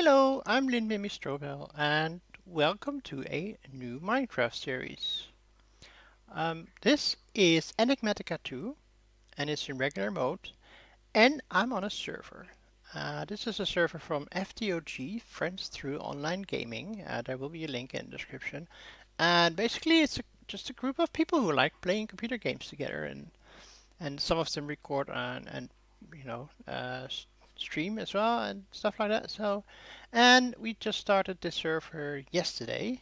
Hello, I'm Lynn Strobel, and welcome to a new Minecraft series. This is Enigmatica 2, and it's in regular mode, and I'm on a server. This is a server from FTOG, Friends Through Online Gaming. There will be a link in the description. And basically, it's just a group of people who like playing computer games together, and some of them record and you know stream as well and stuff like that. And we just started this server yesterday,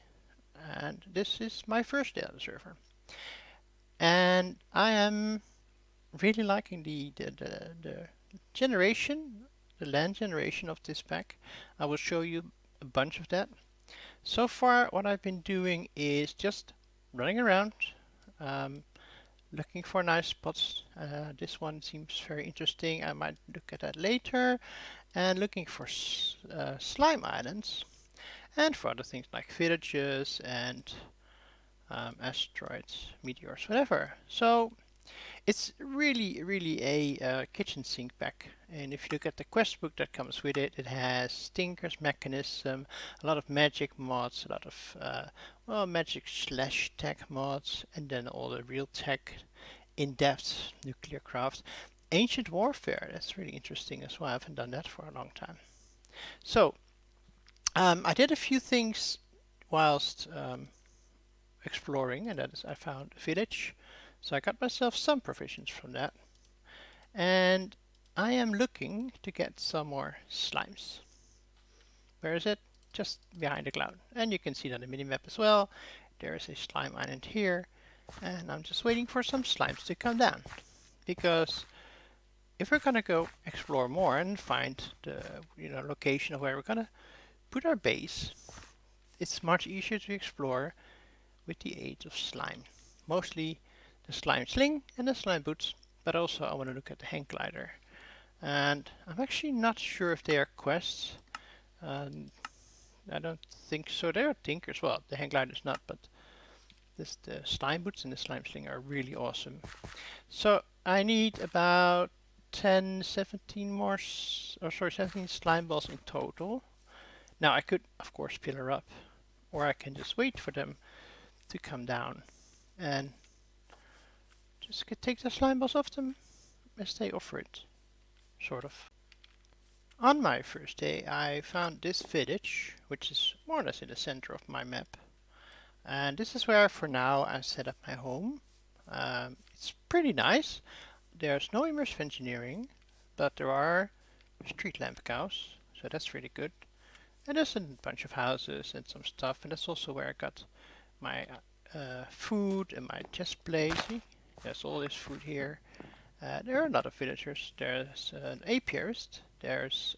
and this is my first day on the server, and I am really liking the generation, the land generation of this pack. I will show you a bunch of that. So far, what I've been doing is just running around, um, looking for nice spots. This one seems very interesting. I might look at that later. And looking for slime islands and for other things like villages and asteroids, meteors, whatever. So it's really a kitchen sink pack. And if you look at the quest book that comes with it, it has stinkers, mechanism, a lot of magic mods, a lot of magic slash tech mods, and then all the real tech, in-depth nuclear craft. Ancient warfare, that's really interesting as well. I haven't done that for a long time. So I did a few things whilst exploring, and that is I found a village. So I got myself some provisions from that. And I am looking to get some more slimes. Where is it? Just behind the cloud. And you can see it on the minimap as well. There is a slime island here. And I'm just waiting for some slimes to come down. Because if we're gonna go explore more and find the location of where we're gonna put our base, it's much easier to explore with the aid of slime. Mostly the slime sling and the slime boots, but also I want to look at the hang glider. And I'm actually not sure if they are quests. I don't think so. They are tinkers. Well, the hang glider is not, but the slime boots and the slime sling are really awesome. So I need about 17 more, 17 slime balls in total. Now I could, of course, pillar up, or I can just wait for them to come down and just take the slime balls off them as they offer it, sort of. On my first day, I found this village, which is more or less in the center of my map. And this is where, for now, I set up my home. It's pretty nice. There's no immersive engineering, but there are street lamp cows, so that's really good. And there's a bunch of houses and some stuff, and that's also where I got my food and my chest plate. See, there's all this food here. There are a lot of villagers. There's an apiarist. There's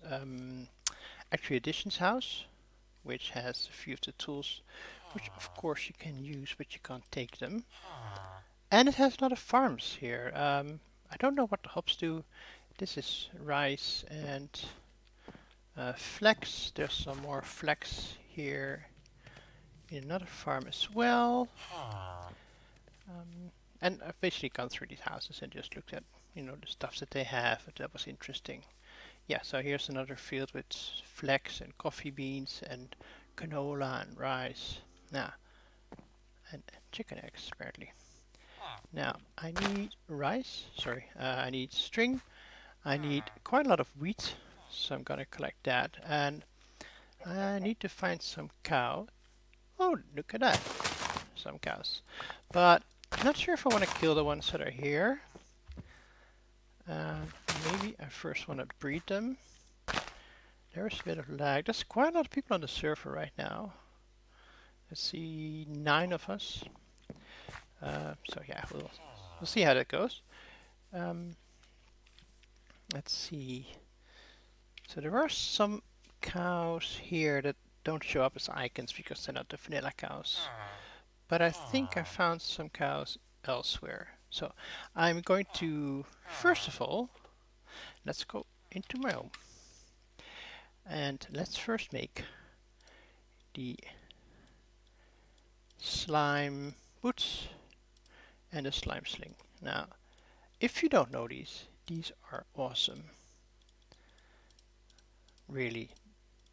actually a Additions house, which has a few of the tools, which of course you can use, but you can't take them. And it has a lot of farms here. I don't know what the hops do. This is rice and flax. There's some more flax here in another farm as well. And I've basically gone through these houses and just looked at, the stuff that they have. That was interesting. Yeah, so here's another field with flax and coffee beans and canola and rice. Now, and chicken eggs apparently. Now, I need rice. I need string. I need quite a lot of wheat, so I'm gonna collect that. And I need to find some cow. Oh, look at that. Some cows. But I'm not sure if I want to kill the ones that are here. Maybe I first want to breed them. There's a bit of lag. There's quite a lot of people on the server right now. Let's see, 9 of us. So yeah, we'll see how that goes. Let's see. So there are some cows here that don't show up as icons because they're not the vanilla cows. But I think I found some cows elsewhere. So I'm going to, first of all, let's go into my home. And let's first make the slime boots and a slime sling. Now, if you don't know these are awesome. Really,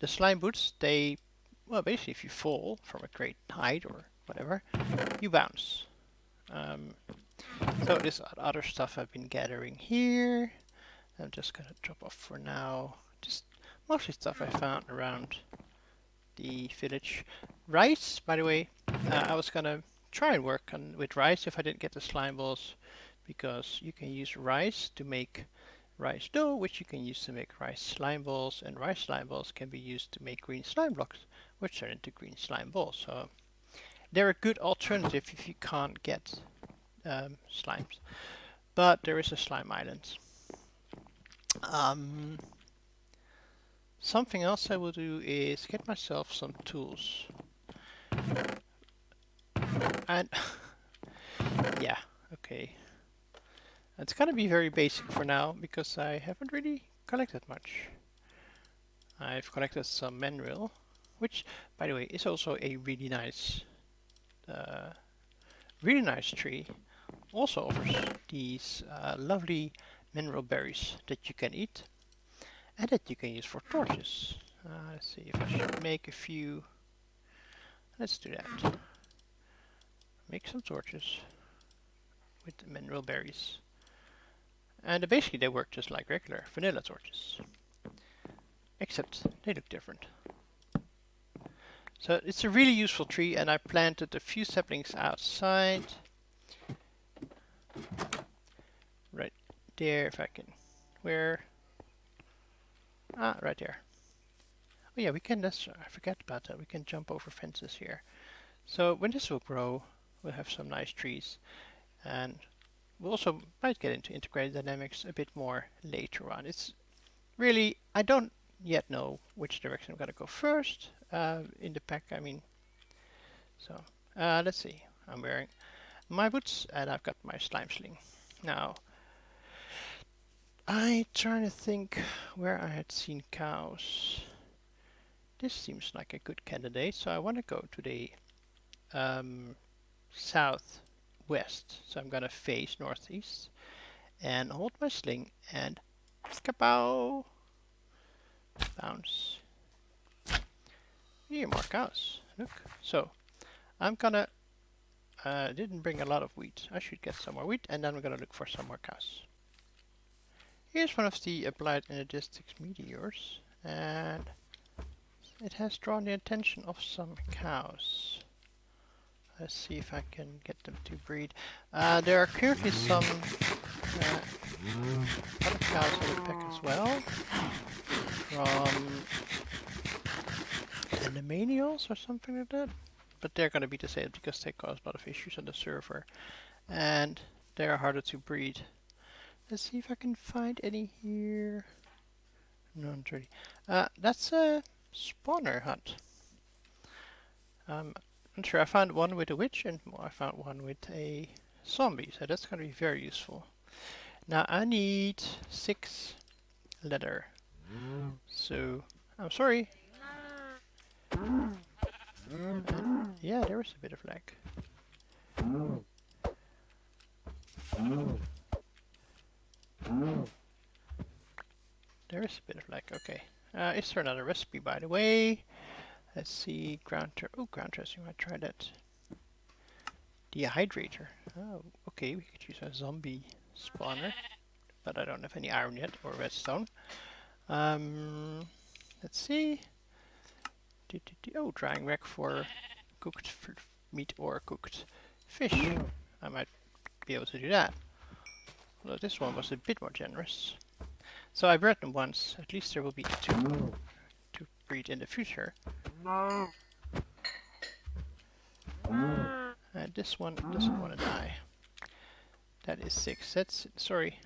the slime boots, they, well, basically if you fall from a great height or whatever, you bounce. So this other stuff I've been gathering here. I'm just gonna drop off for now. Just mostly stuff I found around the village. Rice, by the way, I was gonna try and work on with rice if I didn't get the slime balls, because you can use rice to make rice dough, which you can use to make rice slime balls, and rice slime balls can be used to make green slime blocks, which turn into green slime balls. So they're a good alternative if you can't get slimes. But there is a slime island. Something else I will do is get myself some tools. And yeah, okay. It's gonna be very basic for now because I haven't really collected much. I've collected some mineral, which, by the way, is also a really nice tree. Also offers these lovely mineral berries that you can eat and that you can use for torches. Let's see if I should make a few. Let's do that. Make some torches with the mineral berries. And basically they work just like regular vanilla torches. Except they look different. So it's a really useful tree, and I planted a few saplings outside. Right there, if I can. Where? Ah, right there. Oh yeah, we can, I forget about that, we can jump over fences here. So when this will grow, we'll have some nice trees. And we'll also might get into integrated dynamics a bit more later on. It's really, I don't yet know which direction I'm going to go first in the pack, I mean. So let's see, I'm wearing my boots and I've got my slime sling. Now, I'm trying to think where I had seen cows. This seems like a good candidate, so I want to go to the southwest. So I'm going to face northeast and hold my sling and kapow! Bounce. Here, more cows. Look. So I'm gonna didn't bring a lot of wheat. I should get some more wheat, and then we're gonna look for some more cows. Here's one of the applied energistics meteors, and it has drawn the attention of some cows. Let's see if I can get them to breed. There are currently some other cows in the pack as well, from Enigmatics or something like that. But they're going to be disabled because they cause a lot of issues on the server, and they're harder to breed. Let's see if I can find any here. No, not really. That's a spawner hunt. I'm not sure. I found one with a witch, and I found one with a zombie, so that's going to be very useful. Now I need 6 leather. So I'm sorry. Yeah, there was a bit of lag. There is a bit of lag, okay. Is there another recipe, by the way? Let's see, ground dressing, I might try that. Dehydrator. Oh, okay, we could use a zombie spawner, but I don't have any iron yet, or redstone. Let's see. Oh, drying rack for cooked meat or cooked fish. I might be able to do that. Although this one was a bit more generous. So I bred them once. At least there will be 2 to breed in the future. And this one doesn't want to die. That is 6. That's, sorry.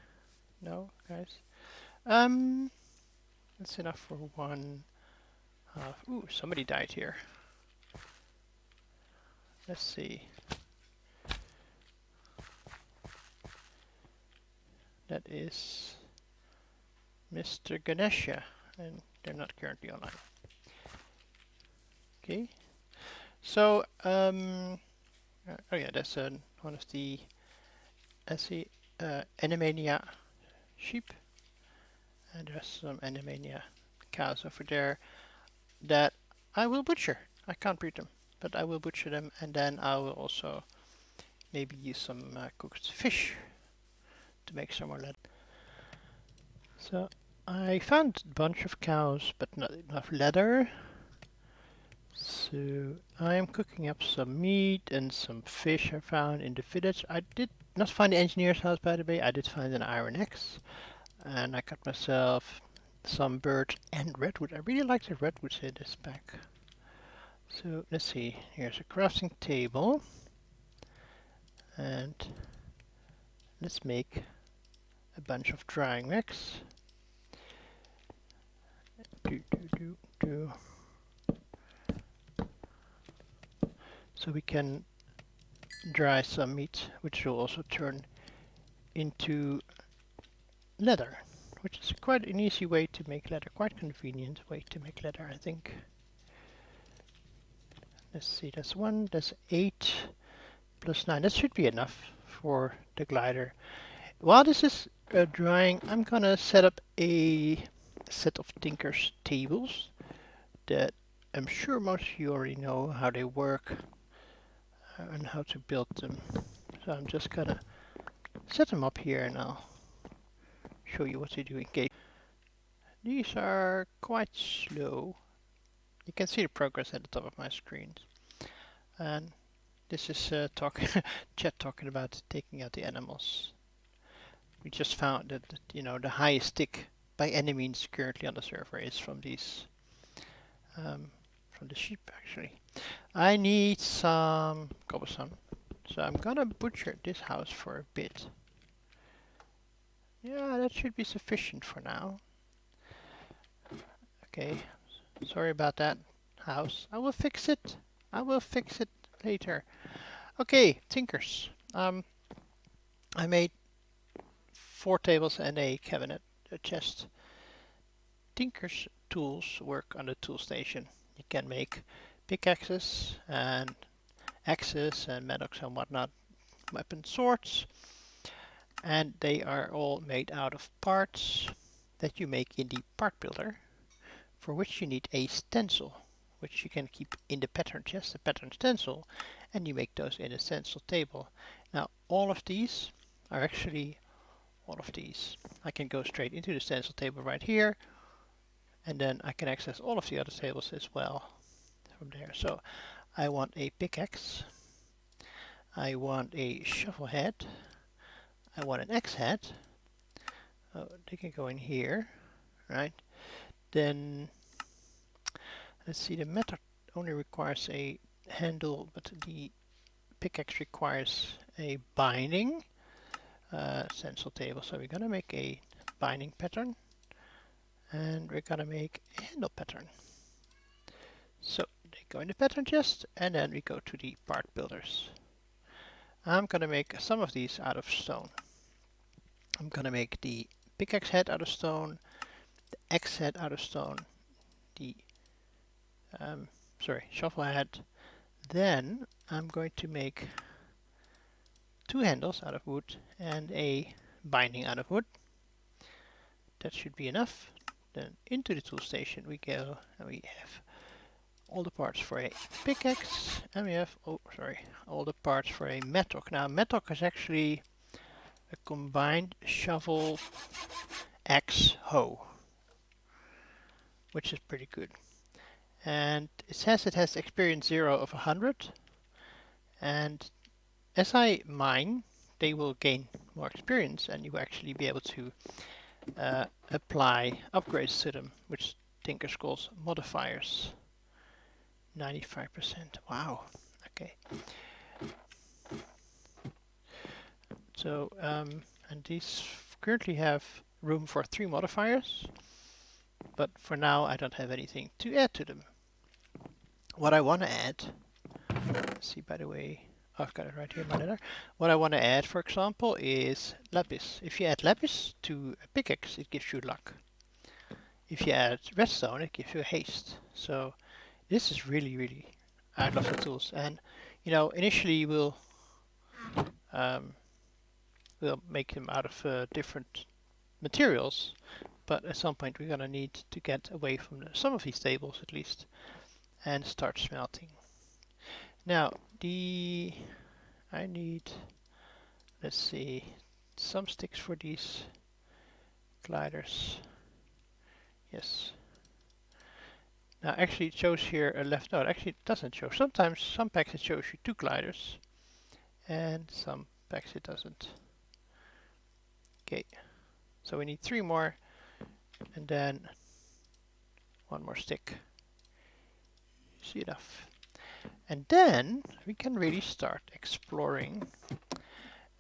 No, guys. That's enough for 1 half. Ooh, somebody died here. Let's see. That is Mr. Ganesha, and they're not currently online. Okay. So, oh yeah, that's one of the Enigmatica sheep, and there's some Enigmatica cows over there. that I will butcher. I can't breed them, but I will butcher them, and then I will also maybe use some cooked fish to make some more leather. So I found a bunch of cows, but not enough leather. So I am cooking up some meat and some fish I found in the village. I did not find the engineer's house, by the way. I did find an iron axe, and I got myself some birch and redwood. I really like the redwoods in this pack. So let's see. Here's a crafting table, and let's make a bunch of drying racks. So we can dry some meat, which will also turn into leather, which is quite an easy way to make leather, quite convenient way to make leather, I think. Let's see, that's 1, that's 8, plus 9. That should be enough for the glider. While this is drying, I'm gonna set up a set of Tinker's tables that I'm sure most of you already know how they work and how to build them. So I'm just gonna set them up here and I'll show you what to do in case. These are quite slow. You can see the progress at the top of my screen. And this is chat talking about taking out the animals. We just found that, you know, the highest tick by any means currently on the server is from these, from the sheep actually. I need some cobblestone, so I'm gonna butcher this house for a bit. Yeah, that should be sufficient for now. Okay, sorry about that house. I will fix it. I will fix it later. Okay, Tinkers. I made 4 tables and a cabinet, a chest. Tinker's tools work on the tool station. You can make pickaxes and axes and mattocks and whatnot, weapon swords, and they are all made out of parts that you make in the part builder, for which you need a stencil, which you can keep in the pattern chest, the pattern stencil, and you make those in a stencil table. Now all of these are actually all of these. I can go straight into the stencil table right here, and then I can access all of the other tables as well from there. So I want a pickaxe, I want a shovel head, I want an axe head. Oh, they can go in here, right? Then let's see, the method only requires a handle, but the pickaxe requires a binding stencil table. So we're gonna make a binding pattern, and we're gonna make a handle pattern. So they go in the pattern chest, and then we go to the part builders. I'm gonna make some of these out of stone. I'm gonna make the pickaxe head out of stone, the axe head out of stone, the shovel head. Then I'm going to make 2 handles out of wood and a binding out of wood. That should be enough. Then into the tool station we go, and we have all the parts for a pickaxe, and we have all the parts for a mattock. Now mattock is actually a combined shovel axe hoe, which is pretty good. And it says it has experience 0 of 100, and as I mine they will gain more experience, and you will actually be able to apply upgrades to them, which Tinker calls modifiers. 95%. Wow. Okay. So and these currently have room for 3 modifiers, but for now I don't have anything to add to them. What I want to add, let's see, by the way, I've got it right here in my letter. What I want to add, for example, is lapis. If you add lapis to a pickaxe, it gives you luck. If you add redstone, it gives you haste. So this is really, I love the tools. And you know, initially we'll make them out of different materials, but at some point we're gonna need to get away from some of these tables at least and start smelting. Now I need, let's see, some sticks for these gliders. Yes. Now actually it shows here a left, no, actually it doesn't show. Sometimes some packs it shows you 2 gliders and some packs it doesn't. Okay, so we need 3 more and then 1 more stick. See enough. And then we can really start exploring,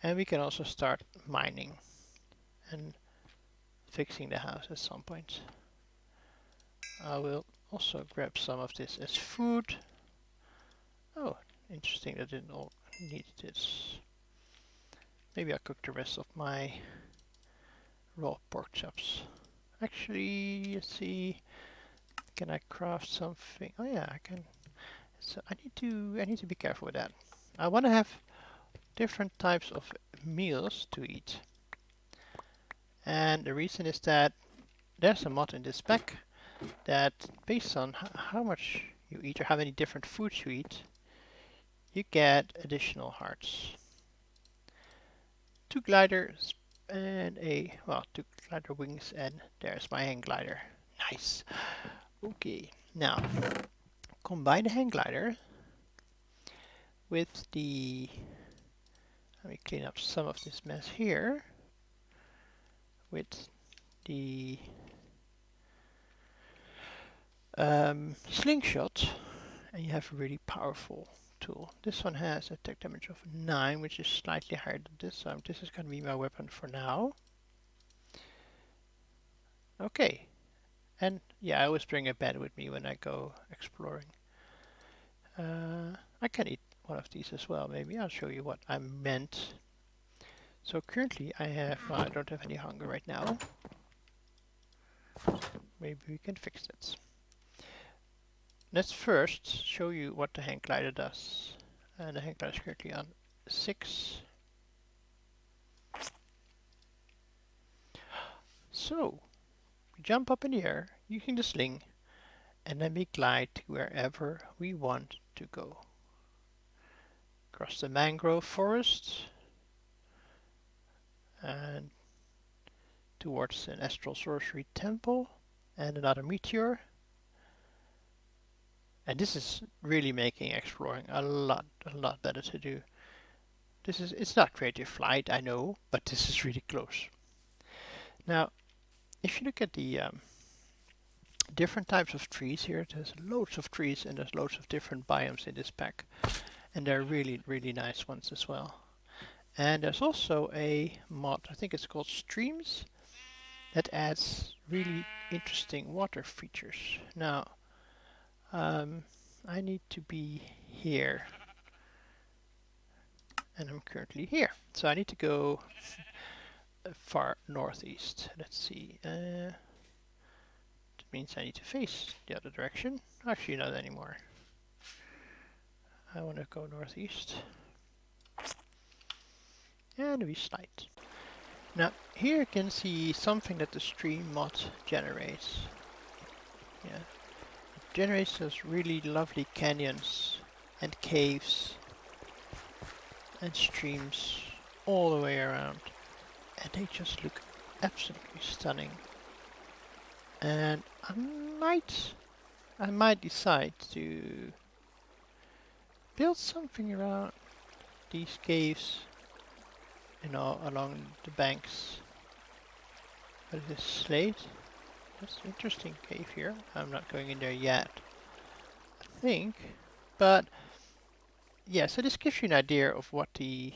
and we can also start mining and fixing the house at some point. I will also grab some of this as food. Oh, interesting, that didn't all need this. Maybe I'll cook the rest of my raw pork chops. Actually, let's see, can I craft something? Oh yeah, I can. So I need to be careful with that. I want to have different types of meals to eat. And the reason is that there's a mod in this pack that based on how much you eat or how many different foods you eat, you get additional hearts. 2 gliders and 2 glider wings, and there's my hang glider. Nice. Okay, now combine the hang glider with the, let me clean up some of this mess here, with the slingshot, and you have a really powerful tool. This one has attack damage of 9, which is slightly higher than this, so this is going to be my weapon for now. Okay, and yeah, I always bring a bed with me when I go exploring. I can eat one of these as well, maybe. I'll show you what I meant. So currently I have, well, I don't have any hunger right now. Maybe we can fix it. Let's first show you what the hang glider does. And the hang glider is currently on 6. So, we jump up in the air using the sling, and then we glide to wherever we want to go. Across the mangrove forest, and towards an astral sorcery temple, and another meteor. And this is really making exploring a lot better to do. It's not creative flight, I know, but this is really close. Now, if you look at the different types of trees here, there's loads of trees and there's loads of different biomes in this pack. And they're really nice ones as well. And there's also a mod, I think it's called Streams, that adds really interesting water features. Now, I need to be here, and I'm currently here. So I need to go far northeast. Let's see. That means I need to face the other direction. Actually, not anymore. I want to go northeast. And we slide. Now, here you can see something that the stream mod generates. Yeah. It generates those really lovely canyons and caves and streams all the way around. And they just look absolutely stunning. And I might decide to build something around these caves, you know, along the banks. What is this, slate? That's an interesting cave here. I'm not going in there yet, I think. But yeah, so this gives you an idea of what the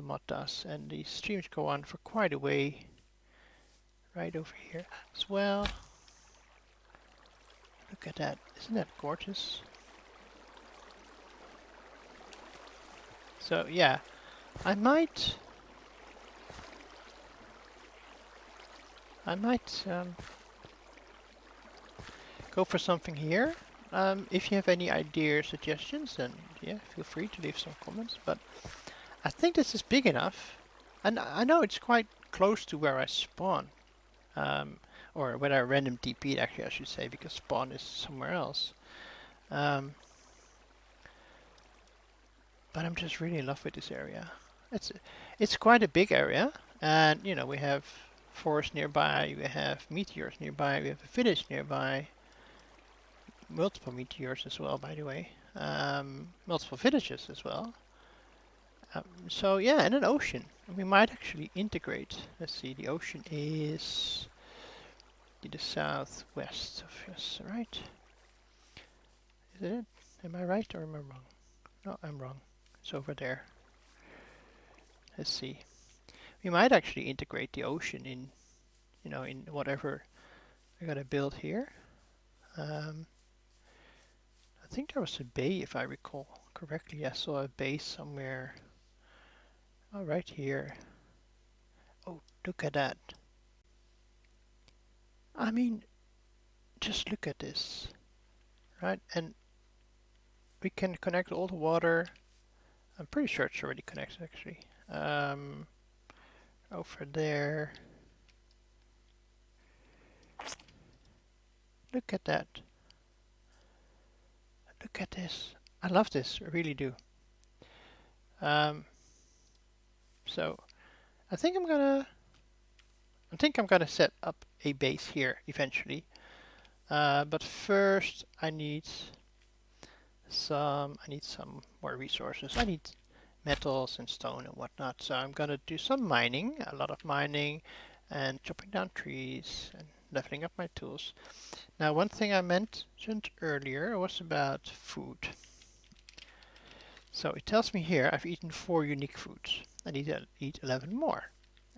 mod does, and the streams go on for quite a way. Right over here as well. Look at that, isn't that gorgeous? So yeah, I might go for something here. If you have any ideas, suggestions, then yeah, feel free to leave some comments. But I think this is big enough, and I know it's quite close to where I spawn. um, or when I random TP actually I should say, because spawn is somewhere else. Um, but I'm just really in love with this area. It's quite a big area, and you know we have forest nearby, we have meteors nearby, we have a village nearby, multiple meteors as well, by the way, multiple villages as well. So yeah, and an ocean. We might actually integrate. Let's see, the ocean is to the southwest of us, right? Is it? Am I right or am I wrong? No, I'm wrong. It's over there. Let's see. We might actually integrate the ocean in, you know, in whatever we're gonna build here. Um, I think there was a bay, if I recall correctly. I saw a bay somewhere. Oh, right here. Oh, look at that. I mean, just look at this, right? And we can connect all the water. I'm pretty sure it's already connected, actually. Over there. Look at that. Look at this. I love this. I really do. Um, so I think I'm gonna set up a base here eventually. But first I need some more resources. I need metals and stone and whatnot. So I'm gonna do some mining, a lot of mining, and chopping down trees and leveling up my tools. Now, one thing I mentioned earlier was about food. So it tells me here I've eaten 4 unique foods. I need to eat 11 more.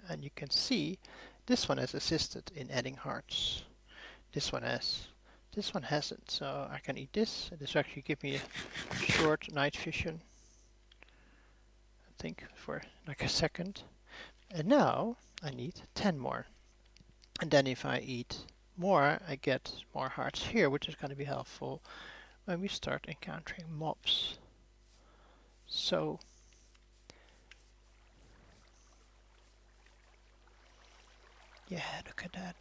And you can see this one has assisted in adding hearts. This one has. This one hasn't. So I can eat this. This will actually give me a short night vision. I think for like a second. And now I need 10 more. And then if I eat more, I get more hearts here, which is going to be helpful when we start encountering mobs. So yeah, look at that.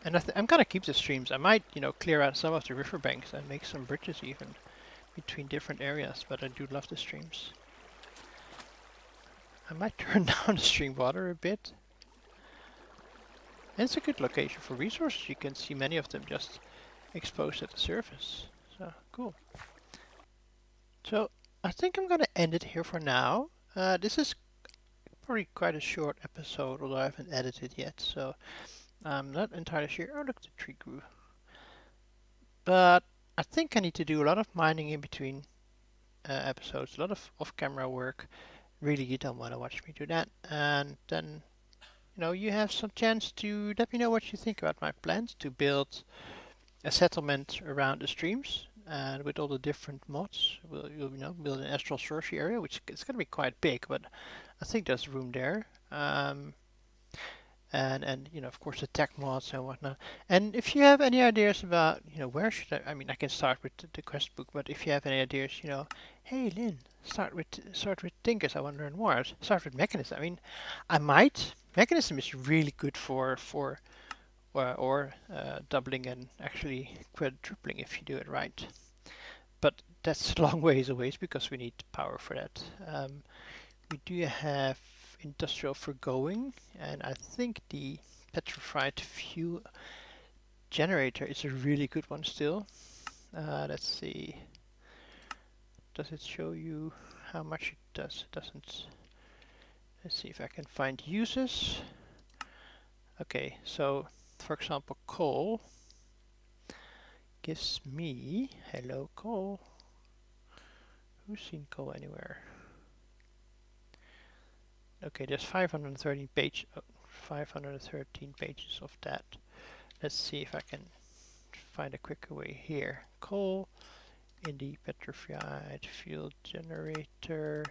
And I'm gonna keep the streams. I might, you know, clear out some of the riverbanks and make some bridges even between different areas, but I do love the streams. I might turn down the stream water a bit. And it's a good location for resources. You can see many of them just exposed at the surface. So, cool. So, I think I'm gonna end it here for now. This is probably quite a short episode, although I haven't edited yet, so I'm not entirely sure. Oh, look, the tree grew. But I think I need to do a lot of mining in between episodes, a lot of off-camera work. Really, you don't want to watch me do that. And then, you know, you have some chance to let me know what you think about my plans to build a settlement around the streams. And with all the different mods, you'll, you know, build an astral sorcery area, which is going to be quite big, but I think there's room there. And you know, of course, the tech mods and whatnot. And if you have any ideas about, you know, where should I mean, I can start with the quest book, but if you have any ideas, you know, hey Lynn, start with Tinkers, I want to learn more. Start with Mechanism. I mean, I might. Mechanism is really good for doubling and actually quadrupling if you do it right. But that's a long ways away because we need power for that. We do have industrial forgoing, and I think the petrified fuel generator is a really good one still. Let's see. Does it show you how much it does? It doesn't. Let's see if I can find uses. Okay, so for example, coal gives me, hello coal. Who's seen coal anywhere? Okay, there's 513 pages of that. Let's see if I can find a quicker way here. Coal in the petrified fuel generator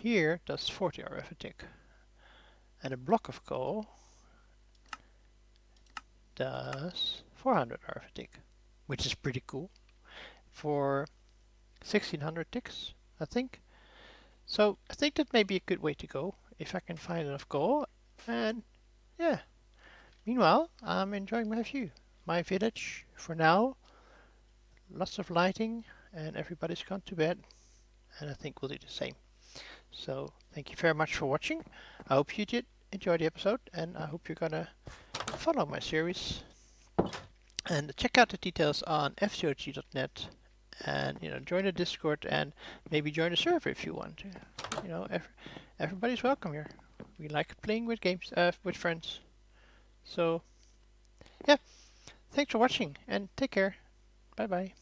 here does 40 arithmetic. And a block of coal does 400 arithmetic, which is pretty cool for 1600 ticks, I think. So I think that may be a good way to go if I can find enough gold. And yeah, meanwhile, I'm enjoying my view. My village for now, lots of lighting, and everybody's gone to bed. And I think we'll do the same. So thank you very much for watching. I hope you did enjoy the episode, and I hope you're gonna follow my series and check out the details on FTOG.net, and join the Discord and maybe join the server if you want to. Everybody's welcome here. We like playing with games with friends. So yeah, thanks for watching and take care. Bye bye.